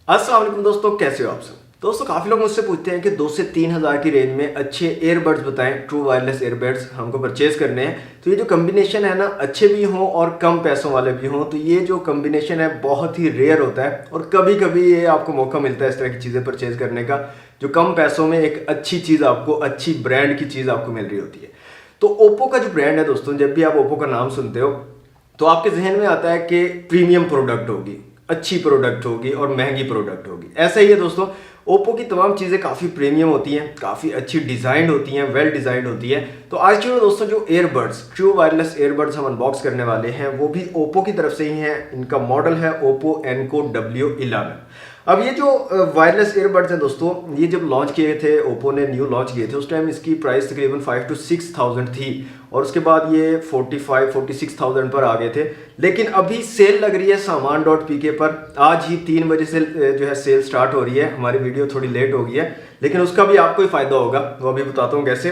अस्सलाम वालेकुम दोस्तों, कैसे हो आप सब। दोस्तों काफ़ी लोग मुझसे पूछते हैं कि 2 से 3 हज़ार की रेंज में अच्छे ईयरबड्स बताएं, ट्रू वायरलेस ईयरबड्स हमको परचेज करने हैं। तो ये जो कम्बिनेशन है ना, अच्छे भी हों और कम पैसों वाले भी हों, तो ये जो कम्बिनेशन है बहुत ही रेयर होता है और कभी कभी ये आपको मौका मिलता है इस तरह की चीज़ें परचेज करने का, जो कम पैसों में एक अच्छी चीज़ आपको, अच्छी ब्रांड की चीज़ आपको मिल रही होती है। तो ओप्पो का जो ब्रांड है दोस्तों, जब भी आप ओप्पो का नाम सुनते हो तो आपके जहन में आता है कि प्रीमियम प्रोडक्ट होगी, अच्छी प्रोडक्ट होगी और महंगी प्रोडक्ट होगी। ऐसा ही है दोस्तों, ओप्पो की तमाम चीज़ें काफ़ी प्रीमियम होती हैं, काफ़ी अच्छी डिज़ाइंड होती हैं, वेल डिज़ाइंड होती है। तो आज की दोस्तों जो ईयरबड्स, ट्रू वायरलेस ईयरबड्स हम अनबॉक्स करने वाले हैं, वो भी ओप्पो की तरफ से ही हैं। इनका मॉडल है ओप्पो एनको W11। अब ये जो वायरलेस ईयरबड्स हैं दोस्तों, ये जब लॉन्च किए थे, ओप्पो ने न्यू लॉन्च किए थे, उस टाइम इसकी प्राइस तकरीबन 5 to 6,000 थी और उसके बाद ये 45-46,000 पर आ गए थे। लेकिन अभी सेल लग रही है सामान.pk पर। आज ही 3 बजे से जो है सेल स्टार्ट हो रही है। हमारी वीडियो थोड़ी लेट हो गई है, लेकिन उसका भी आपको ही फायदा होगा, वो अभी बताता हूँ कैसे।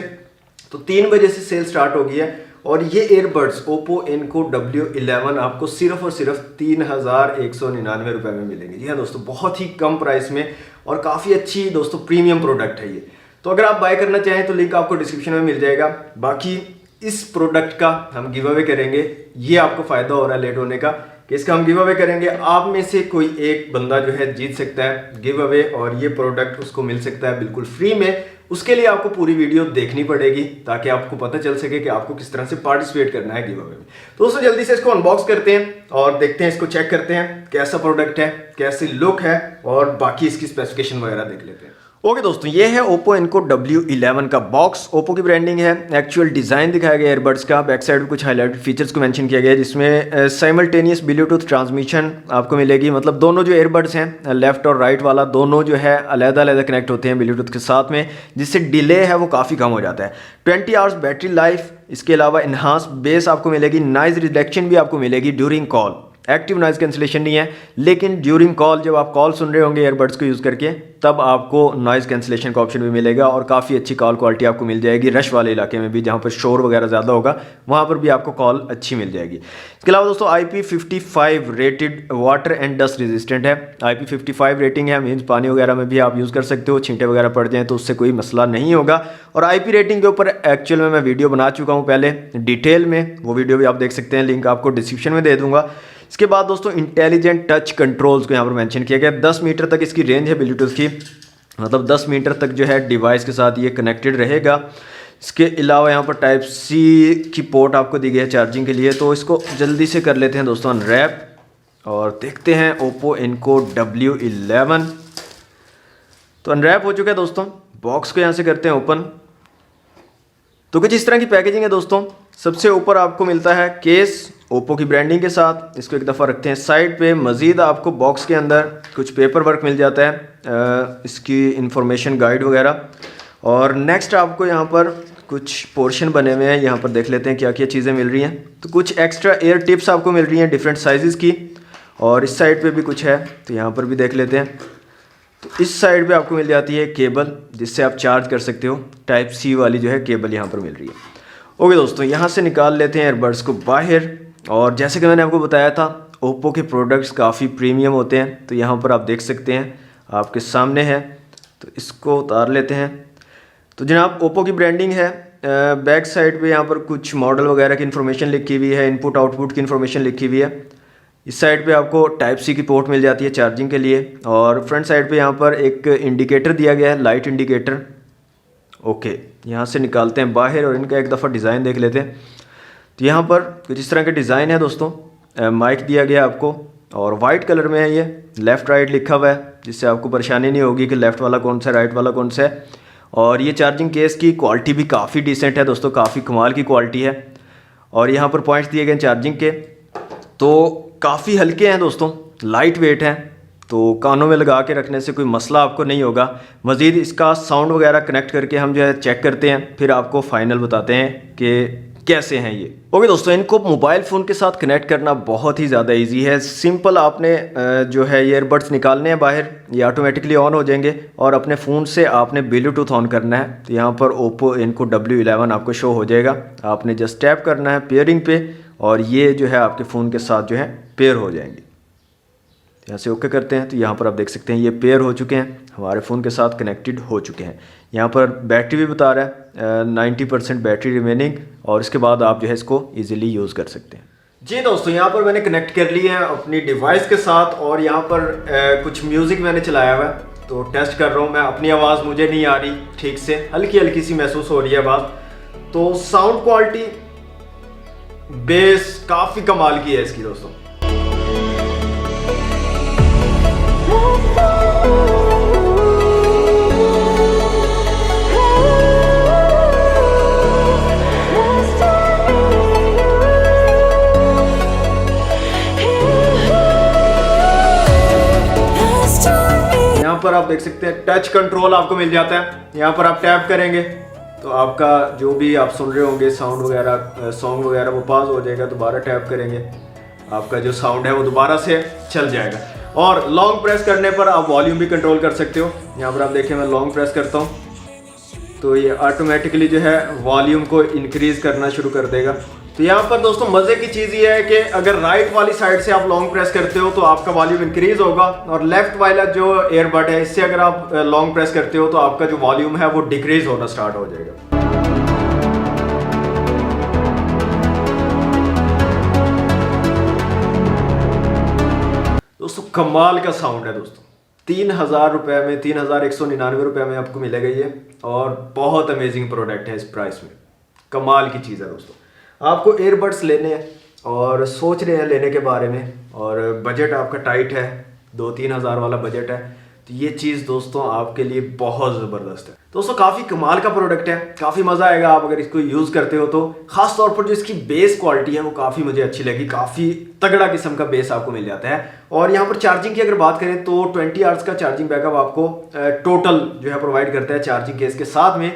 तो 3 बजे से सेल स्टार्ट हो गई है और ये ईयरबड्स ओप्पो एनको W11 आपको सिर्फ और सिर्फ 3,199 रुपये में मिलेंगे। जी हाँ दोस्तों, बहुत ही कम प्राइस में और काफ़ी अच्छी दोस्तों प्रीमियम प्रोडक्ट है ये। तो अगर आप बाय करना चाहें तो लिंक आपको डिस्क्रिप्शन में मिल जाएगा। बाकी इस प्रोडक्ट का हम गिव अवे करेंगे, ये आपको फ़ायदा हो रहा है लेट होने का कि इसका हम गिव अवे करेंगे। आप में से कोई एक बंदा जो है जीत सकता है गिव अवे और ये प्रोडक्ट उसको मिल सकता है बिल्कुल फ्री में। उसके लिए आपको पूरी वीडियो देखनी पड़ेगी ताकि आपको पता चल सके कि आपको किस तरह से पार्टिसिपेट करना है गिव अवे में। तो दोस्तों जल्दी से इसको अनबॉक्स करते हैं और देखते हैं, इसको चेक करते हैं कैसा प्रोडक्ट है, कैसी लुक है और बाकी इसकी स्पेसिफिकेशन वगैरह देख लेते हैं। ओके दोस्तों, ये है ओप्पो एनको W11 का बॉक्स। ओप्पो की ब्रांडिंग है, एक्चुअल डिज़ाइन दिखाया गया एयरबड्स का। बैक साइड में कुछ हाईलाइटेड फीचर्स को मेंशन किया गया है, जिसमें साइमल्टेनियस ब्लूटूथ ट्रांसमिशन आपको मिलेगी। मतलब दोनों जो एयरबड्स हैं, लेफ्ट और राइट वाला, दोनों जो है अलग-अलग कनेक्ट होते हैं ब्लूटूथ के साथ में, जिससे डिले है वो काफ़ी कम हो जाता है। 20 आवर्स बैटरी लाइफ, इसके अलावा इन्हांस बेस आपको मिलेगी। नॉइज़ रिडक्शन भी आपको मिलेगी during call. Active noise cancellation नहीं है, लेकिन ड्यूरिंग कॉल जब आप कॉल सुन रहे होंगे एयरबड्स को यूज़ करके, तब आपको नॉइज़ कैंसिलेशन का ऑप्शन भी मिलेगा और काफ़ी अच्छी कॉल क्वालिटी आपको मिल जाएगी। रश वाले इलाके में भी, जहाँ पर शोर वगैरह ज़्यादा होगा, वहाँ पर भी आपको कॉल अच्छी मिल जाएगी। इसके अलावा दोस्तों IP55 rated water and dust resistant है। IP55 रेटिंग है, मीन्स पानी वगैरह में भी आप यूज़ कर सकते हो, छींटे वगैरह पड़ जाएँ तो उससे कोई मसला नहीं होगा। और IP रेटिंग के ऊपर एक्चुअल में मैं वीडियो बना चुका हूँ पहले डिटेल में, वो वीडियो भी आप देख सकते हैं, लिंक आपको डिस्क्रिप्शन में दे दूँगा। इसके बाद दोस्तों इंटेलिजेंट टच कंट्रोल्स को यहाँ पर मेंशन किया गया। 10 मीटर तक इसकी रेंज है ब्लूटूथ की, मतलब 10 मीटर तक जो है डिवाइस के साथ ये कनेक्टेड रहेगा। इसके अलावा यहाँ पर टाइप सी की पोर्ट आपको दी गई है चार्जिंग के लिए। तो इसको जल्दी से कर लेते हैं दोस्तों अनरैप और देखते हैं ओप्पो एनको W11। तो अनरैप हो चुका है दोस्तों, बॉक्स को यहाँ से करते हैं ओपन। तो कुछ इस तरह की पैकेजिंग है दोस्तों। सबसे ऊपर आपको मिलता है केस ओप्पो की ब्रांडिंग के साथ, इसको एक दफ़ा रखते हैं साइड पे। मज़ीद आपको बॉक्स के अंदर कुछ पेपर वर्क मिल जाता है, इसकी इंफॉर्मेशन गाइड वगैरह। और नेक्स्ट आपको यहाँ पर कुछ पोर्शन बने हुए हैं, यहाँ पर देख लेते हैं क्या क्या चीज़ें मिल रही हैं। तो कुछ एक्स्ट्रा एयर टिप्स आपको मिल रही हैं डिफरेंट साइज़ की, और इस साइड पर भी कुछ है, तो यहाँ पर भी देख लेते हैं। तो इस साइड पे आपको मिल जाती है केबल, जिससे आप चार्ज कर सकते हो। टाइप सी वाली जो है केबल यहाँ पर मिल रही है। ओके दोस्तों, यहाँ से निकाल लेते हैं एयरबड्स को बाहर। और जैसे कि मैंने आपको बताया था, ओप्पो के प्रोडक्ट्स काफ़ी प्रीमियम होते हैं। तो यहाँ पर आप देख सकते हैं, आपके सामने है। तो इसको उतार लेते हैं। तो जनाब ओप्पो की ब्रांडिंग है। बैक साइड पे यहाँ पर कुछ मॉडल वगैरह की इन्फॉर्मेशन लिखी हुई है, इनपुट आउटपुट की इन्फॉर्मेशन लिखी हुई है। इस साइड पे आपको टाइप सी की पोर्ट मिल जाती है चार्जिंग के लिए। और फ्रंट साइड पे यहाँ पर एक इंडिकेटर दिया गया है, लाइट इंडिकेटर। ओके, यहाँ से निकालते हैं बाहर और इनका एक दफ़ा डिज़ाइन देख लेते हैं। तो यहाँ पर कुछ इस तरह का डिज़ाइन है दोस्तों। माइक दिया गया आपको और वाइट कलर में है, ये लेफ़्ट राइट लिखा हुआ है, जिससे आपको परेशानी नहीं होगी कि लेफ़्ट वाला कौन सा है, राइट वाला कौन सा है। और ये चार्जिंग केस की क्वालिटी भी काफ़ी डिसेंट है दोस्तों, काफ़ी कमाल की क्वालिटी है। और यहाँ पर पॉइंट्स दिए गए चार्जिंग के, तो काफ़ी हल्के हैं दोस्तों, लाइट वेट हैं, तो कानों में लगा के रखने से कोई मसला आपको नहीं होगा। मज़ीद इसका साउंड वगैरह कनेक्ट करके हम जो है चेक करते हैं, फिर आपको फाइनल बताते हैं कि कैसे हैं ये। ओके दोस्तों, इनको मोबाइल फ़ोन के साथ कनेक्ट करना बहुत ही ज़्यादा इजी है। सिंपल आपने जो है ईयरबड्स निकालने हैं बाहर, ये ऑटोमेटिकली ऑन हो जाएंगे और अपने फ़ोन से आपने ब्लूटूथ ऑन करना है। तो यहाँ पर ओप्पो एनको W11 आपको शो हो जाएगा। आपने जस्ट टैप करना है पेयरिंग पे और ये जो है आपके फ़ोन के साथ जो है पेयर हो जाएंगे। तो यहाँ से ओके करते हैं तो यहाँ पर आप देख सकते हैं ये पेयर हो चुके हैं, हमारे फ़ोन के साथ कनेक्टेड हो चुके हैं। यहाँ पर बैटरी भी बता रहा है 90% बैटरी रिमेनिंग, और इसके बाद आप जो है इसको ईजिली यूज़ कर सकते हैं। जी दोस्तों, यहाँ पर मैंने कनेक्ट कर लिया है अपनी डिवाइस के साथ, और यहाँ पर कुछ म्यूज़िक मैंने चलाया हुआ है तो टेस्ट कर रहा हूँ मैं। अपनी आवाज़ मुझे नहीं आ रही ठीक से, हल्की हल्की सी महसूस हो रही है आवाज़। तो साउंड क्वालिटी, बेस काफ़ी कमाल की है इसकी दोस्तों। यहाँ पर आप देख सकते हैं टच कंट्रोल आपको मिल जाता है। यहाँ पर आप टैप करेंगे तो आपका जो भी आप सुन रहे होंगे साउंड वगैरह, सॉन्ग वगैरह, वो पॉज हो जाएगा। दोबारा टैप करेंगे, आपका जो साउंड है वो दोबारा से चल जाएगा। और लॉन्ग प्रेस करने पर आप वॉल्यूम भी कंट्रोल कर सकते हो। यहाँ पर आप देखें, मैं लॉन्ग प्रेस करता हूँ तो ये ऑटोमेटिकली जो है वॉल्यूम को इंक्रीज करना शुरू कर देगा। तो यहाँ पर दोस्तों मज़े की चीज़ ये है कि अगर राइट वाली साइड से आप लॉन्ग प्रेस करते हो तो आपका वॉल्यूम इंक्रीज होगा, और लेफ्ट वाला जो एयरबड है इससे अगर आप लॉन्ग प्रेस करते हो तो आपका जो वॉल्यूम है वो डिक्रीज होना स्टार्ट हो जाएगा। दोस्तों कमाल का साउंड है दोस्तों। 3000 रुपये में, 3199 रुपये में आपको मिलेगा ये, और बहुत अमेजिंग प्रोडक्ट है इस प्राइस में। कमाल की चीज़ है दोस्तों। आपको एयरबड्स लेने हैं और सोच रहे हैं लेने के बारे में, और बजट आपका टाइट है, 2-3 हज़ार वाला बजट है, तो ये चीज़ दोस्तों आपके लिए बहुत ज़बरदस्त है दोस्तों। काफ़ी कमाल का प्रोडक्ट है, काफ़ी मज़ा आएगा आप अगर इसको यूज़ करते हो तो। ख़ास तौर पर जो इसकी बेस क्वालिटी है वो काफ़ी मुझे अच्छी लगी, काफ़ी तगड़ा किस्म का बेस आपको मिल जाता है। और यहाँ पर चार्जिंग की अगर बात करें तो 20 आवर्स का चार्जिंग बैकअप आपको टोटल जो है प्रोवाइड करता है चार्जिंग केस के साथ में।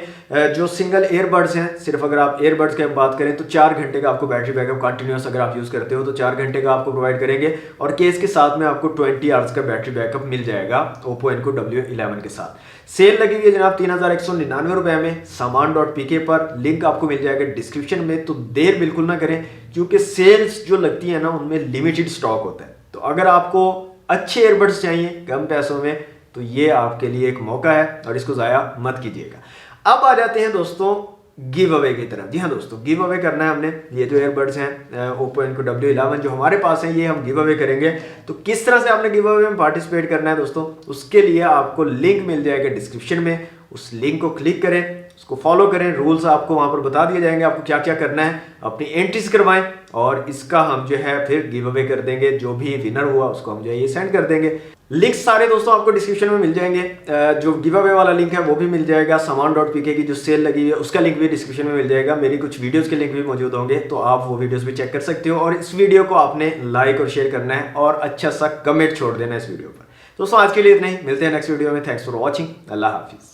जो सिंगल एयरबड्स हैं, सिर्फ अगर आप एयरबड्स की बात करें तो 4 घंटे का आपको बैटरी बैकअप कंटिन्यूस अगर आप यूज़ करते हो तो 4 घंटे का आपको प्रोवाइड करेंगे, और केस के साथ में आपको 20 आवर्स का बैटरी बैकअप मिल जाएगा Oppo Enco W11 के साथ। सेल लगी हुई है जनाब 3199 रुपये में saman.pk पर, लिंक आपको मिल जाएगा डिस्क्रिप्शन में। तो देर बिल्कुल ना करें, क्योंकि सेल्स जो लगती है ना उनमें लिमिटेड स्टॉक होता है। तो अगर आपको अच्छे एयरबड्स चाहिए कम पैसों में तो ये आपके लिए एक मौका है, और इसको ज़ाया मत कीजिएगा। अब आ जाते हैं दोस्तों गिव अवे की तरफ। जी हाँ दोस्तों, गिव अवे करना है हमने। ये जो एयरबड्स हैं Oppo Enco W11 जो हमारे पास हैं, ये हम गिव अवे करेंगे। तो किस तरह से आपने गिव अवे में पार्टिसिपेट करना है दोस्तों, उसके लिए आपको लिंक मिल जाएगा डिस्क्रिप्शन में। उस लिंक को क्लिक करें, उसको फॉलो करें, रूल्स आपको वहाँ पर बता दिए जाएंगे आपको क्या क्या करना है, अपनी एंट्रीज करवाएं, और इसका हम जो है फिर गिव अवे कर देंगे। जो भी विनर हुआ उसको हम जो है ये सेंड कर देंगे। लिंक सारे दोस्तों आपको डिस्क्रिप्शन में मिल जाएंगे। जो गिव अवे वाला लिंक है वो भी मिल जाएगा। saman.pk की जो सेल लगी हुई है उसका लिंक भी डिस्क्रिप्शन में मिल जाएगा। मेरी कुछ वीडियोस के लिंक भी मौजूद होंगे, तो आप वो वीडियोस भी चेक कर सकते हो। और इस वीडियो को आपने लाइक और शेयर करना है, और अच्छा सा कमेंट छोड़ देना है इस वीडियो पर। दोस्तों आज के लिए इतना ही, मिलते हैं नेक्स्ट वीडियो में। थैंक्स फॉर वॉचिंग, अल्लाह हाफिज़।